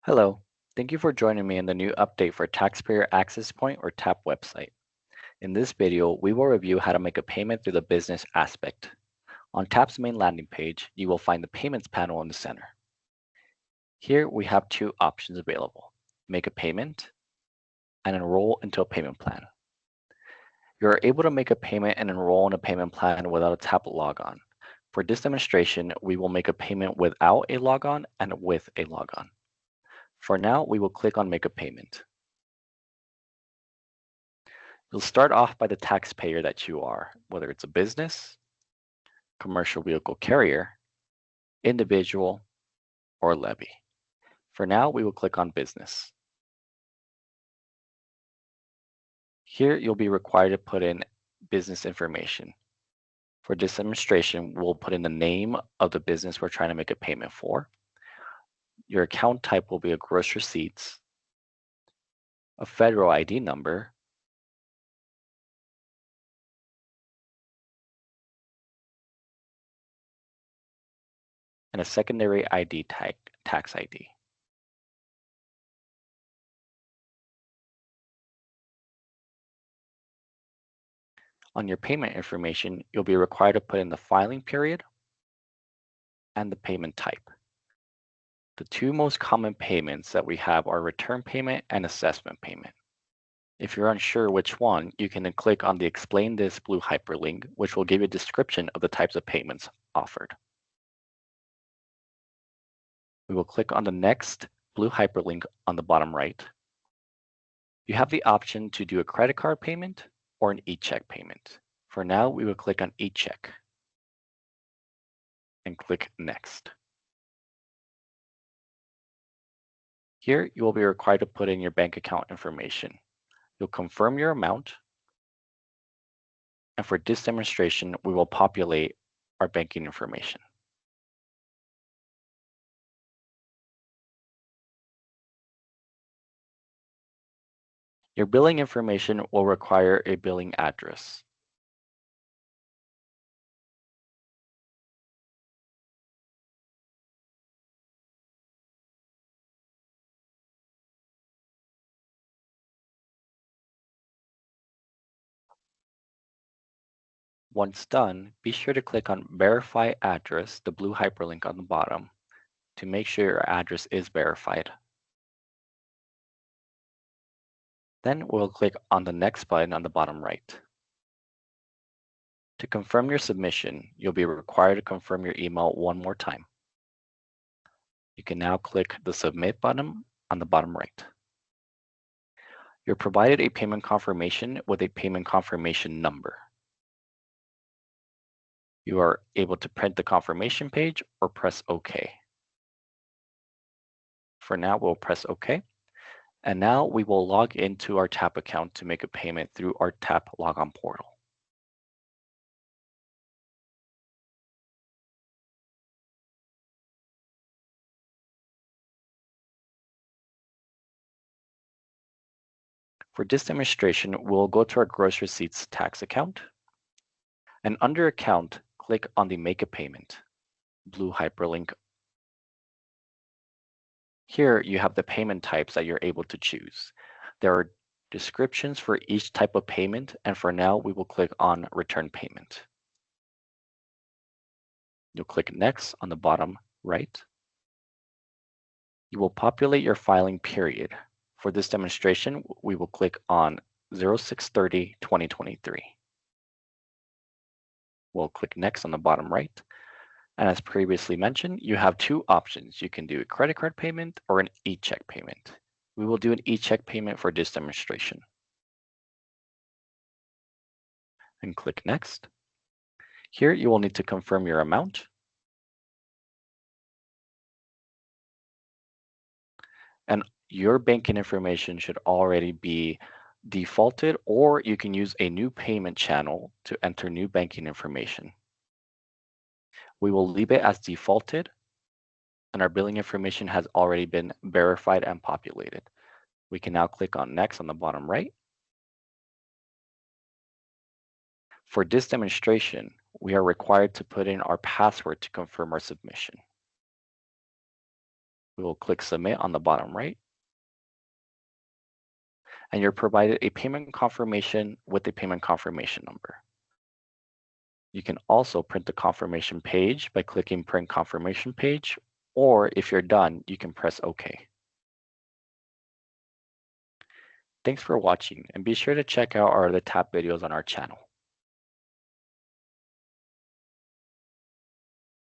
Hello, thank you for joining me in the new update for Taxpayer Access Point or TAP website. In this video, we will review how to make a payment through the business aspect. On TAP's main landing page, you will find the payments panel in the center. Here we have two options available: make a payment and enroll into a payment plan. You are able to make a payment and enroll in a payment plan without a TAP logon. For this demonstration, we will make a payment without a logon and with a logon. For now, we will click on Make a Payment. You'll start off by the taxpayer that you are, whether it's a business, commercial vehicle carrier, individual, or levy. For now, we will click on business. Here, you'll be required to put in business information. For this demonstration, we'll put in the name of the business we're trying to make a payment for. Your account type will be a gross receipts, a federal ID number, and a secondary ID tag, tax ID. On your payment information, you'll be required to put in the filing period and the payment type. The two most common payments that we have are return payment and assessment payment. If you're unsure which one, you can then click on the Explain This blue hyperlink, which will give you a description of the types of payments offered. We will click on the next blue hyperlink on the bottom right. You have the option to do a credit card payment or an e-check payment. For now, we will click on e-check and click Next. Here, you will be required to put in your bank account information. You'll confirm your amount, and for this demonstration, we will populate our banking information. Your billing information will require a billing address. Once done, be sure to click on Verify Address, the blue hyperlink on the bottom, to make sure your address is verified. Then we'll click on the Next button on the bottom right. To confirm your submission, you'll be required to confirm your email one more time. You can now click the Submit button on the bottom right. You're provided a payment confirmation with a payment confirmation number. You are able to print the confirmation page or press OK. For now, we'll press OK. And now we will log into our TAP account to make a payment through our TAP logon portal. For this demonstration, we'll go to our gross receipts tax account. And under account, click on the Make a Payment blue hyperlink. Here you have the payment types that you're able to choose. There are descriptions for each type of payment, and for now we will click on Return Payment. You'll click Next on the bottom right. You will populate your filing period. For this demonstration, we will click on 06/30/2023. We'll click Next on the bottom right. And as previously mentioned, you have two options. You can do a credit card payment or an e-check payment. We will do an e-check payment for this demonstration. And click Next. Here you will need to confirm your amount. And your banking information should already be defaulted, or you can use a new payment channel to enter new banking information. We will leave it as defaulted, and our billing information has already been verified and populated. We can now click on Next on the bottom right. For this demonstration, we are required to put in our password to confirm our submission. We will click Submit on the bottom right, and you're provided a payment confirmation with a payment confirmation number. You can also print the confirmation page by clicking Print Confirmation Page, or if you're done, you can press OK. Thanks for watching, and be sure to check out our other TAP videos on our channel.